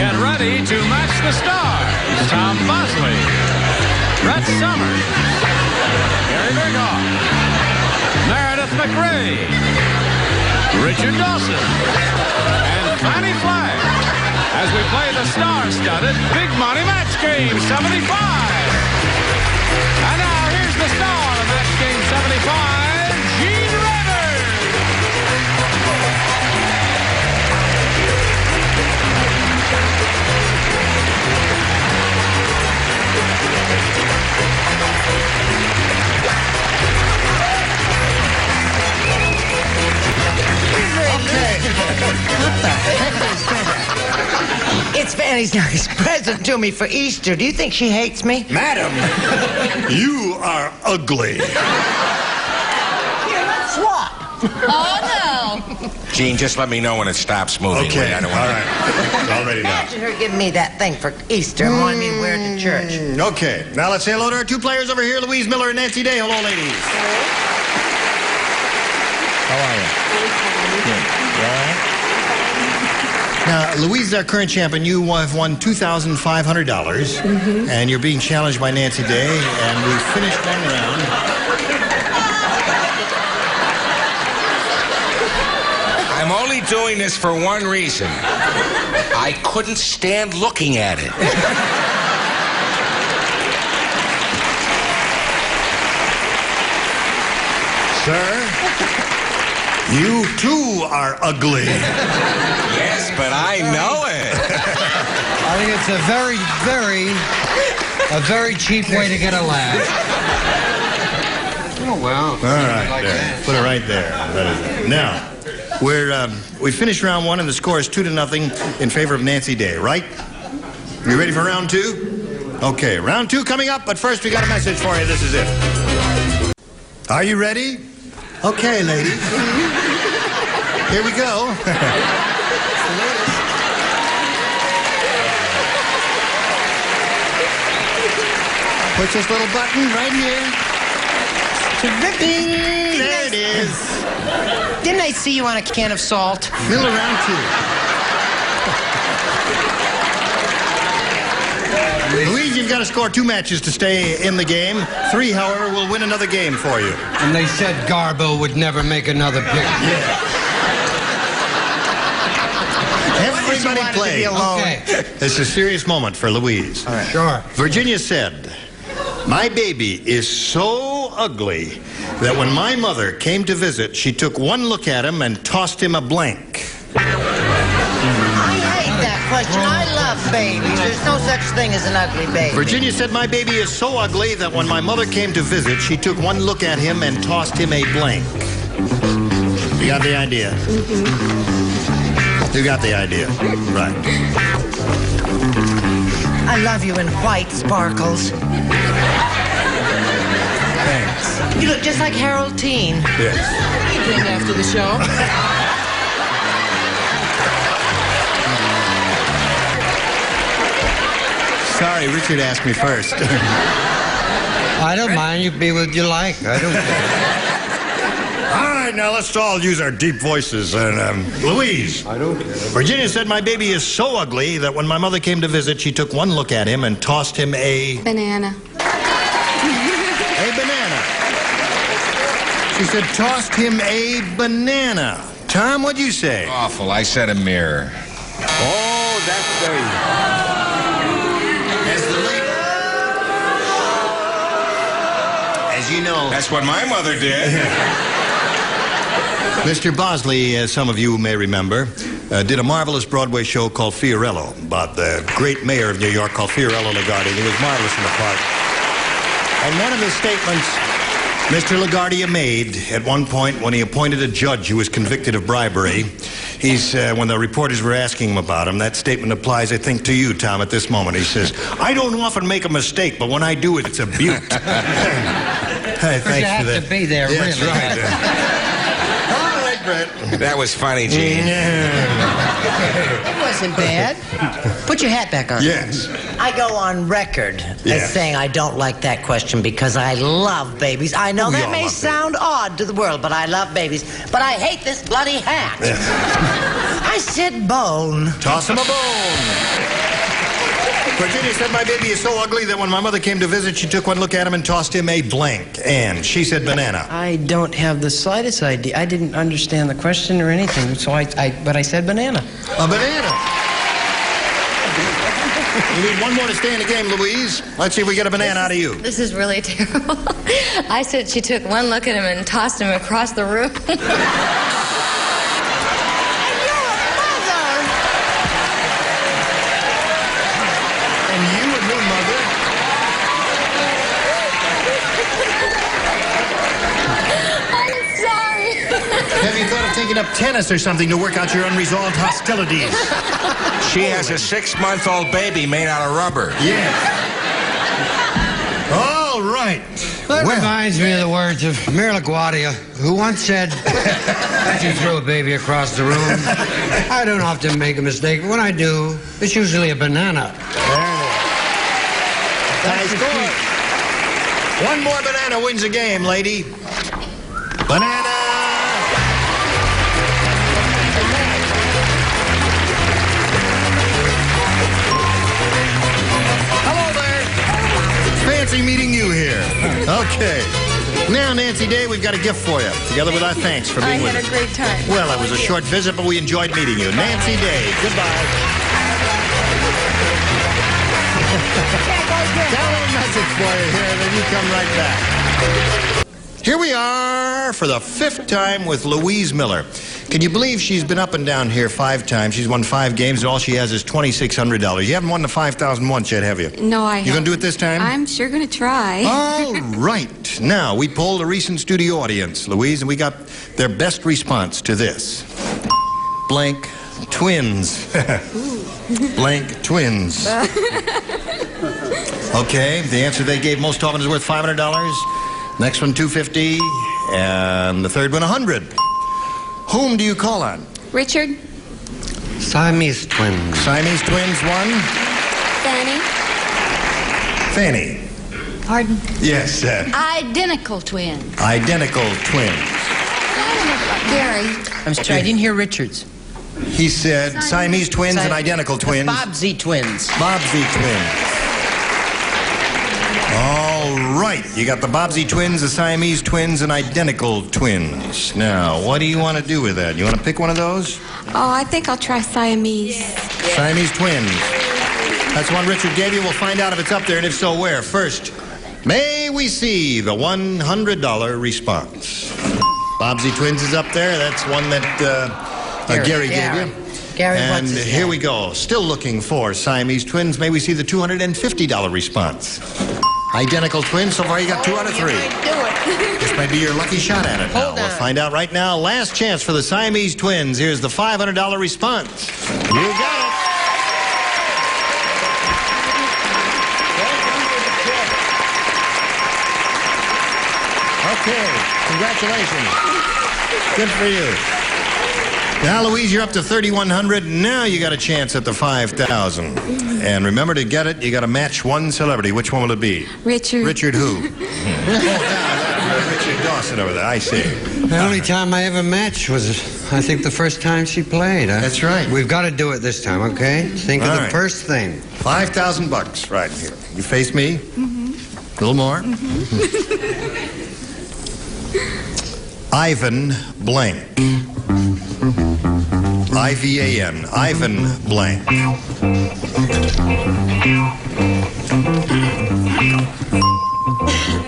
Get ready to match the stars. Tom Bosley, Brett Summers, Burghoff, Meredith MacRae, Richard Dawson, and Fannie Flagg as we play the star-studded Big Money Match Game 75. And now here's the star of Match Game 75, Gene Rivers. What the heck is that? It's Fannie's nice present to me for Easter. Do you think she hates me? Madam, you are ugly. Here, let's swap. Oh, no. Gene, just let me know when it stops moving. Okay, I don't want all right. All ready now. Imagine her giving me that thing for Easter and wanting me to wear it to church. Okay, now let's say hello to our two players over here, Louise Miller and Nancy Day. Hello, ladies. How are you? Good. Now, Louise is our current champion. You have won $2,500, and you're being challenged by Nancy Day, and we finished one round. I'm only doing this for one reason. I couldn't stand looking at it. Sir, you too are ugly. Yes, but I know it. I think it's a very cheap way to get a laugh. Oh, wow. All right, there. Put it right there. That is it. Now, we finished round one, and the score is 2-0 in favor of Nancy Day, right? You ready for round two? Okay, round two coming up, but first we got a message for you. This is it. Are you ready? Okay, ladies. Here we go. Push this little button right here. Ding! There it is. Didn't I see you on a can of salt? Middle of round two. Louise, you've got to score 2 matches to stay in the game. 3, however, will win another game for you. And they said Garbo would never make another pick. Yeah. Everybody play. Okay. It's a serious moment for Louise. All right. Sure. Virginia said, "My baby is so ugly that when my mother came to visit, she took one look at him and tossed him a blank." I hate that question. I love babies. There's no such thing as an ugly baby. Virginia said, "My baby is so ugly that when my mother came to visit, she took one look at him and tossed him a blank." You got the idea? You got the idea. Right. I love you in white sparkles. Thanks. You look just like Harold Teen. Yes. What are you doing after the show? Sorry, Richard asked me first. I don't mind. You be what you like. I don't care. All right, now let's all use our deep voices. And Louise. I don't care. Virginia said, "My baby is so ugly that when my mother came to visit, she took one look at him and tossed him a Banana. banana." She said, "Tossed him a banana." Tom, what'd you say? Awful. I said a mirror. Oh, that's very... As you know... That's what my mother did. Mr. Bosley, as some of you may remember, did a marvelous Broadway show called Fiorello about the great mayor of New York called Fiorello LaGuardia. He was marvelous in the part. And one of his statements Mr. LaGuardia made at one point when he appointed a judge who was convicted of bribery, when the reporters were asking him about him, that statement applies, I think, to you, Tom, at this moment. He says, "I don't often make a mistake, but when I do it, it's a beaut." Hey, thanks you have for that. to be there, Yeah, really. that's right. All right, Brett. That was funny, Gene. It wasn't bad. Put your hat back on. Yes. I go on record Yes. as saying I don't like that question because I love babies. I know We that all may love sound odd to the world, but I love babies. But I hate this bloody hat. Yes. I I said bone. Toss him a bone. Virginia said, my baby is so ugly that when my mother came to visit, she took one look at him and tossed him a blank. And she said banana. I don't have the slightest idea. I didn't understand the question or anything, so but I said banana. A banana. You need one more to stay in the game, Louise. Let's see if we get a banana out of you. This is really terrible. I said she took one look at him and tossed him across the room. Have you thought of taking up tennis or something to work out your unresolved hostilities? She has a 6-month-old baby made out of rubber. Yes. All right. That reminds me of the words of Mayor LaGuardia, who once said, as you throw a baby across the room, I don't often make a mistake, but when I do, it's usually a banana. High score. One more banana wins the game, lady. Banana. Fancy meeting you here. Okay. Now, Nancy Day, we've got a gift for you, together with our thanks for being with us. I had a great time. Well, it was a short visit, but we enjoyed meeting you. Nancy Day, goodbye. Got a little message for you here, and then you come right back. Here we are for the 5th time with Louise Miller. Can you believe she's been up and down here 5 times? She's won 5 games, and all she has is $2,600. You haven't won the $5,000 once yet, have you? No, I haven't. You gonna do it this time? I'm sure gonna try. All right. Now, we polled a recent studio audience, Louise, and we got their best response to this. Blank twins. Blank twins. Okay, the answer they gave most often is worth $500. Next one, $250, and the third one, $100. Whom do you call on? Richard? Siamese twins. Siamese twins, one. Fannie? Fannie. Pardon? Yes, Identical twins. identical twins. Gary. I'm sorry, I didn't hear Richards. He said Siamese twins and identical twins. Bosley twins. Bosley twins. All right. You got the Bosley twins, the Siamese twins, and identical twins. Now, what do you want to do with that? You want to pick one of those? Oh, I think I'll try Siamese. Siamese twins. That's the one Richard gave you. We'll find out if it's up there, and if so, where. First, may we see the $100 response. Bosley twins is up there. That's one that Gary gave you. Gary, and what's his here name? we go. Still looking for Siamese twins. May we see the $250 response. Identical twins. So far, you got 2 out of 3. This might be your lucky shot at it now. Hold We'll on. find out right now. Last chance for the Siamese twins. Here's the $500 response. You got it. Okay. Congratulations. Good for you. Now, Louise, you're up to $3,100. Now you got a chance at the $5,000. And remember, to get it, you got to match one celebrity. Which one will it be? Richard. Richard who? Richard Dawson over there. I see. The only time I ever matched was, I think, the first time she played. That's right. We've got to do it this time, okay? Think of All the right. first thing. $5,000 right here. You face me. A little more. Ivan Blank. I-V-A-N. Ivan Blank.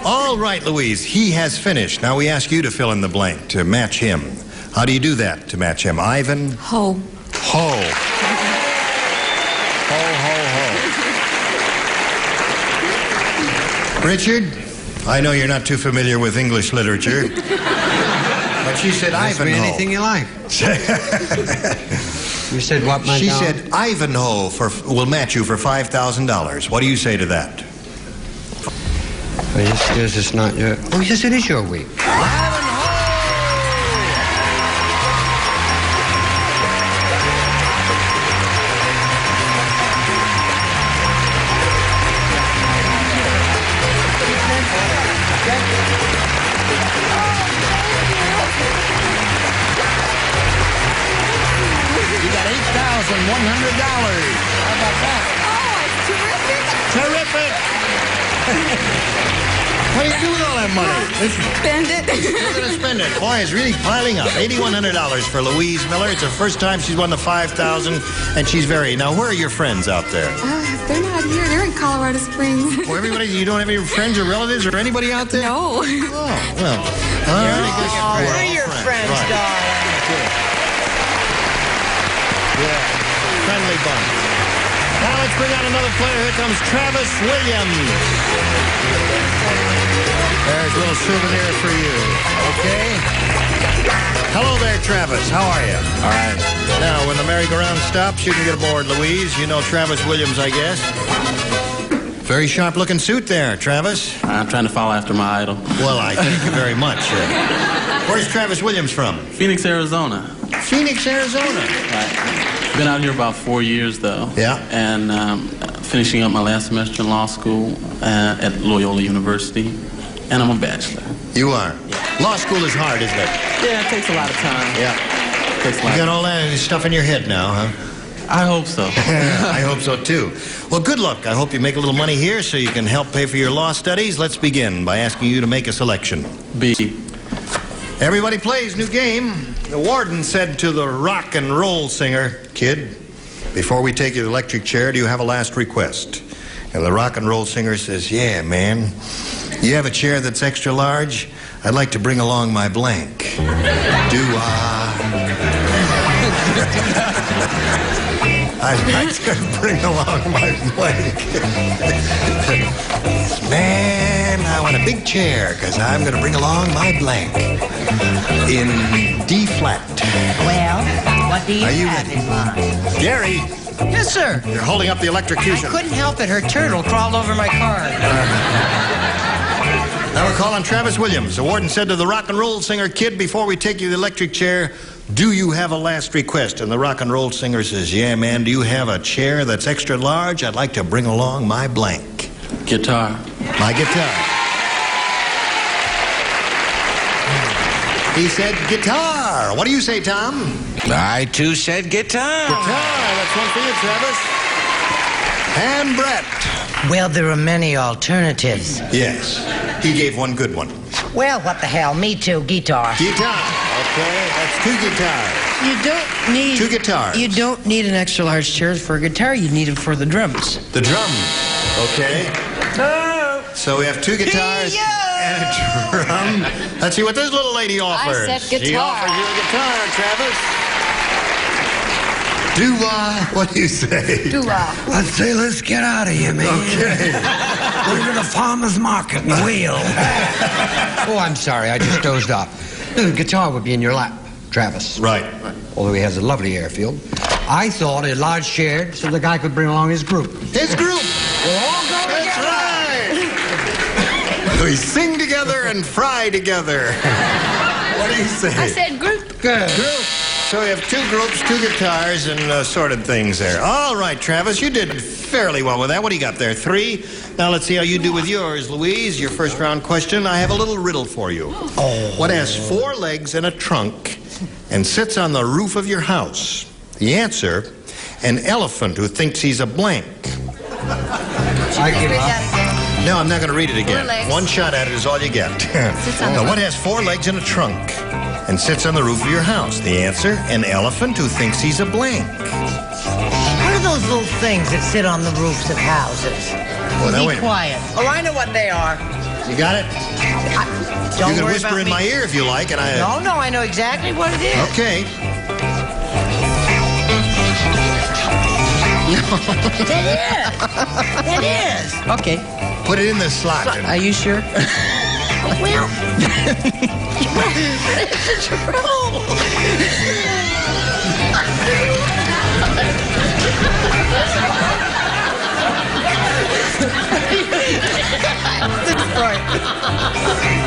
All right, Louise, he has finished. Now we ask you to fill in the blank to match him. How do you do that to match him? Ivan? Ho. Ho. Ho, ho, ho. Richard, I know you're not too familiar with English literature, but she said Ask me Ivanhoe. anything you like. You said what, my She dog? said Ivanhoe will match you for $5,000. What do you say to that? Oh, yes, it's not your... Oh, yes, it is your week. You got How about that? Oh, it's terrific. Terrific! What do you do with all that money? Spend it. You're going to spend it. Boy, it's really piling up. $8,100 for Louise Miller. It's her first time she's won the $5,000, and she's very... Now, where are your friends out there? They're not here. They're in Colorado Springs. Well, everybody, you don't have any friends or relatives or anybody out there? No. Oh, well. We're your friends, right. darling. Yeah, friendly bunch. Now let's bring out another player. Here comes Travis Williams. There's a little souvenir for you. Okay? Hello there, Travis. How are you? All right. Now, when the merry-go-round stops, you can get aboard, Louise. You know Travis Williams, I guess. Very sharp-looking suit there, Travis. I'm trying to follow after my idol. Well, I thank you very much. Where's Travis Williams from? Phoenix, Arizona. Phoenix, Arizona. Right. Been out here about 4 years, though. Yeah. And finishing up my last semester in law school at Loyola University. And I'm a bachelor. You are? Yeah. Law school is hard, isn't it? Yeah, it takes a lot of time. Yeah. It takes a lot. You got all that stuff in your head now, huh? I hope so. I hope so, too. Well, good luck. I hope you make a little money here so you can help pay for your law studies. Let's begin by asking you to make a selection. B. Everybody plays. New game. The warden said to the rock and roll singer, "Kid, before we take you to the electric chair, do you have a last request?" And the rock and roll singer says, "Yeah, man. You have a chair that's extra large? I'd like to bring along my blank." I'd like to bring along my blank. Man, I want a big chair because I'm going to bring along my blank in D flat. Well, what do you Are you have ready? in mind? Gary, Yes, sir. you're holding up the electrocution. I couldn't help it. Her turtle crawled over my card. Now we're calling Travis Williams. The warden said to the rock and roll singer, "Kid, before we take you to the electric chair, do you have a last request?" And the rock and roll singer says, "Yeah, man, do you have a chair that's extra large? I'd like to bring along my blank." Guitar. My guitar. He said guitar. What do you say, Tom? I, too, said guitar. Guitar. That's one for you, Travis. And Brett. Well, there are many alternatives. Yes. He gave one good one. Well, what the hell? Me too. Guitar. Guitar. Okay, that's two guitars. You don't need... Two guitars. You don't need an extra large chair for a guitar. You need them for the drums. The drums. Okay. So we have two guitars and a drum. Let's see what this little lady offers. I said She guitar. offers you a guitar, Travis. What do you say? Let's say, let's get out of here, man. Okay. We're to the farmer's market and wheel. Oh, I'm sorry. I just dozed off. The guitar would be in your lap, Travis. Right. Although he has a lovely airfield. I thought a large chair so the guy could bring along his group. His group. We'll all go That's together. right. We sing together and fry together. What do you say? I said group. Good. Group. So we have two groups, two guitars, and assorted things there. All right, Travis, you did fairly well with that. What do you got there? 3? Now let's see how you do with yours, Louise. Your first round question. I have a little riddle for you. What has 4 legs and a trunk and sits on the roof of your house? The answer, an elephant who thinks he's a blank. I give up. No, I'm not going to read it 4 again. legs. One shot at it is all you get. Sits on Now, the what has 4 legs and a trunk and sits on the roof of your house? The answer, an elephant who thinks he's a blank. What are those little things that sit on the roofs of houses? Well, now, wait Be a minute. quiet. Oh, I know what they are. You got it? Don't You can worry whisper about in me. my ear if you like, and I... No, I know exactly what it is. Okay. It is. Okay. Put it in the slot. Are you sure? Well,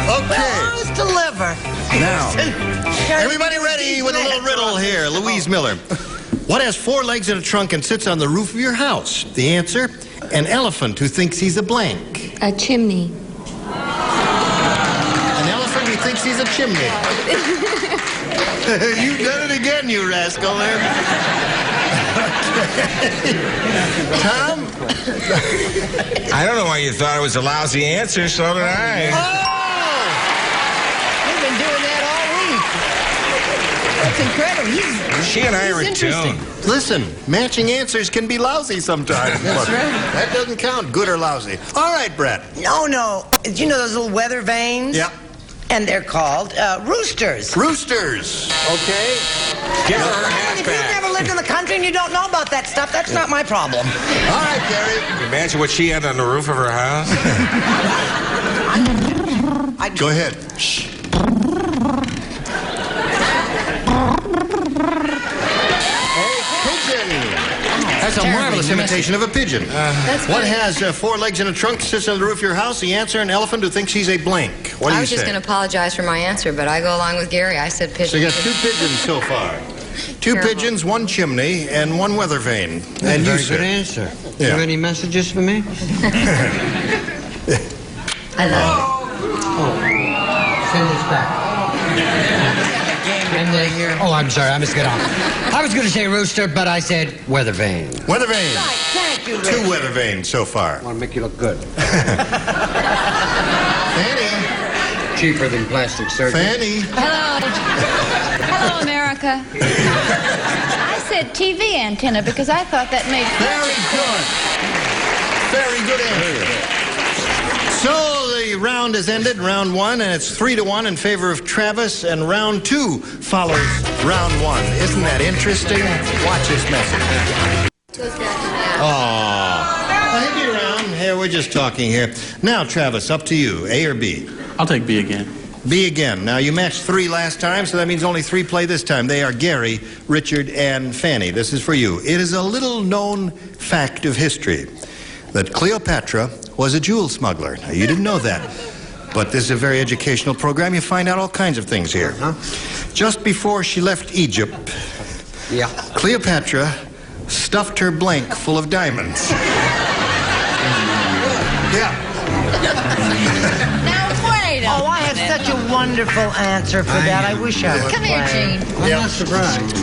Okay. let's deliver. Now, everybody ready with a little riddle here. Louise Miller. What has 4 legs and a trunk and sits on the roof of your house? The answer, an elephant who thinks he's a blank. A chimney. An elephant who thinks he's a chimney. You've done it again, you rascal there. Tom? I don't know why you thought it was a lousy answer, so did I. We've been doing that all week. That's incredible. She and I are in tune. Listen, matching answers can be lousy sometimes. That's right. That doesn't count, good or lousy. All right, Brett. No. Do you know those little weather vanes? Yeah. And they're called roosters. Roosters. Okay. Give her her hat If you've back. never lived in the country and you don't know about that stuff, that's not my problem. All right, Gary. Imagine what she had on the roof of her house. Go ahead. Shh. That's a marvelous imitation of a pigeon. What has 4 legs and a trunk, sits on the roof of your house? The answer, an elephant who thinks he's a blank. What do I you was just say? going to apologize for my answer, but I go along with Gary. I said pigeon. So you got 2 pigeons so far. 2 Terrible. pigeons, 1 chimney, and 1 weather vane. And you, Very sir. good answer. Yeah. You have any messages for me? I love Send this back. Oh, I'm sorry. I must get off. I was going to say rooster, but I said weather vane. Weather vane. Thank you, Rick. 2 weather vanes so far. I want to make you look good. Fannie. Cheaper than plastic surgery. Fannie. Hello, America. I said TV antenna because I thought that made Very good answer. So the round has ended, round 1, and it's 3-1 in favor of Travis, and round 2 follows round 1. Isn't that interesting? Watch this message. Oh, he'll be around. Here, we're just talking here. Now, Travis, up to you. A or B? I'll take B again. B again. Now, you matched 3 last time, so that means only 3 play this time. They are Gary, Richard, and Fannie. This is for you. It is a little-known fact of history that Cleopatra was a jewel smuggler. Now, you didn't know that, but this is a very educational program. You find out all kinds of things here. Just before she left Egypt, Cleopatra stuffed her blank full of diamonds. Yeah. Now, wait a Oh, I have such a wonderful answer for that. I wish I were Come here, playing. Gene. I'm not surprised.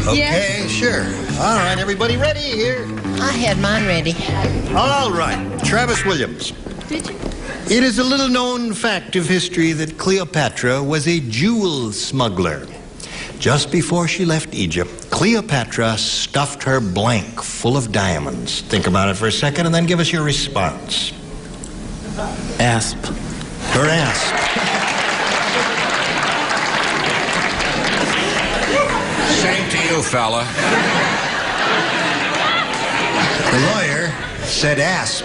Okay, sure. All right, everybody ready here? I had mine ready. All right, Travis Williams. It is a little-known fact of history that Cleopatra was a jewel smuggler. Just before she left Egypt, Cleopatra stuffed her blank full of diamonds. Think about it for a second and then give us your response. Asp. Her asp. Same to you, fella. The lawyer said asp.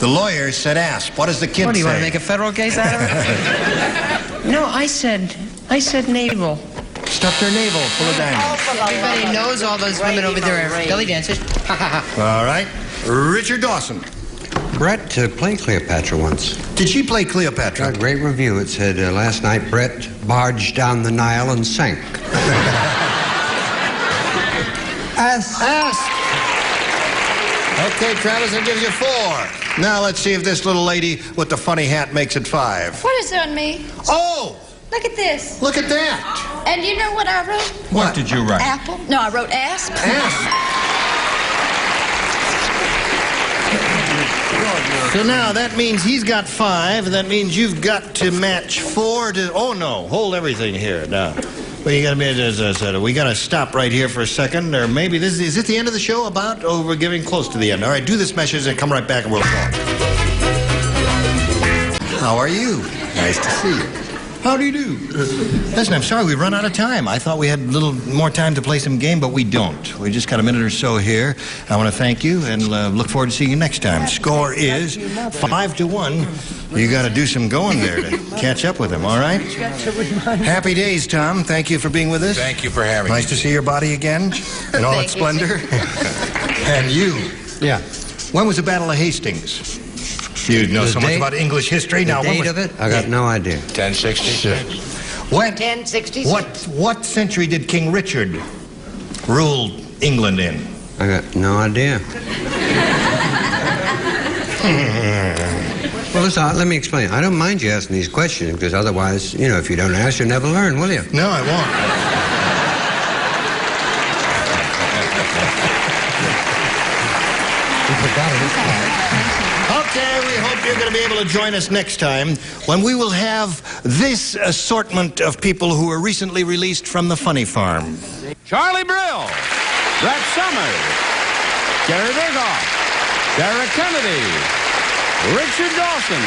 The lawyer said asp. What does the kid What, do you say? want to make a federal case out of it? No, I said navel. Stuffed her navel full of diamonds. Everybody knows all those women over there are belly dancers. All right. Richard Dawson. Brett played Cleopatra once. Did she play Cleopatra? Got a great review. It said, last night Brett barged down the Nile and sank. Asp. Okay, Travis, that gives you 4. Now let's see if this little lady with the funny hat makes it 5. What is on me? Oh, Look at this. look at that. And you know what I wrote? What did you write? Apple. No, I wrote asp. So now that means he's got 5, and that means you've got to match 4 to... Oh, no. Hold everything here now. Well, you got to we got to stop right here for a second, or maybe this is it the end of the show about? Oh, we're getting close to the end. All right, do this message and come right back and we'll talk. How are you? Nice to see you. How do you do? Listen, I'm sorry we've run out of time. I thought we had a little more time to play some game, but we don't. We just got a minute or so here. I want to thank you and look forward to seeing you next time. Score is 5-1. You got to do some going there to catch up with him, all right? Happy days, Tom. Thank you for being with us. Thank you for having me. Nice to see your body again in all its splendor. And you. Yeah. When was the Battle of Hastings? You know so much about English history. Now, The date of it? I got no idea. 1066. What? 1066. What century did King Richard rule England in? I got no idea. Well, listen, let me explain. I don't mind you asking these questions because otherwise, if you don't ask, you'll never learn, will you? No, I won't. You forgot it. Okay, we hope you're going to be able to join us next time when we will have this assortment of people who were recently released from the Funny Farm. Charlie Brill, Brett Summers, Gary Burghoff, Derek Kennedy, Richard Dawson,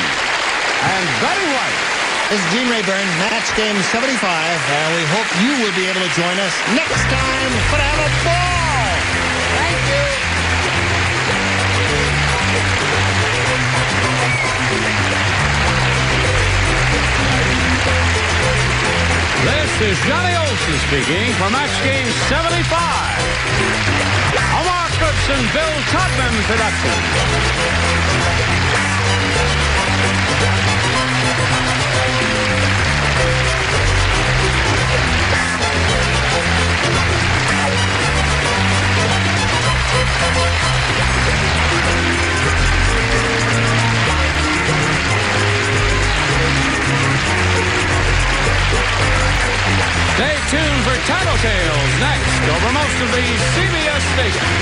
and Betty White. This is Gene Rayburn, Match Game 75, and we hope you will be able to join us next time for have a ball. Thank you. This is Johnny Olson speaking for Match Game 75. A Mark Goodson, Bill Todman production. Stay tuned for Tattletales next over most of the CBS stations.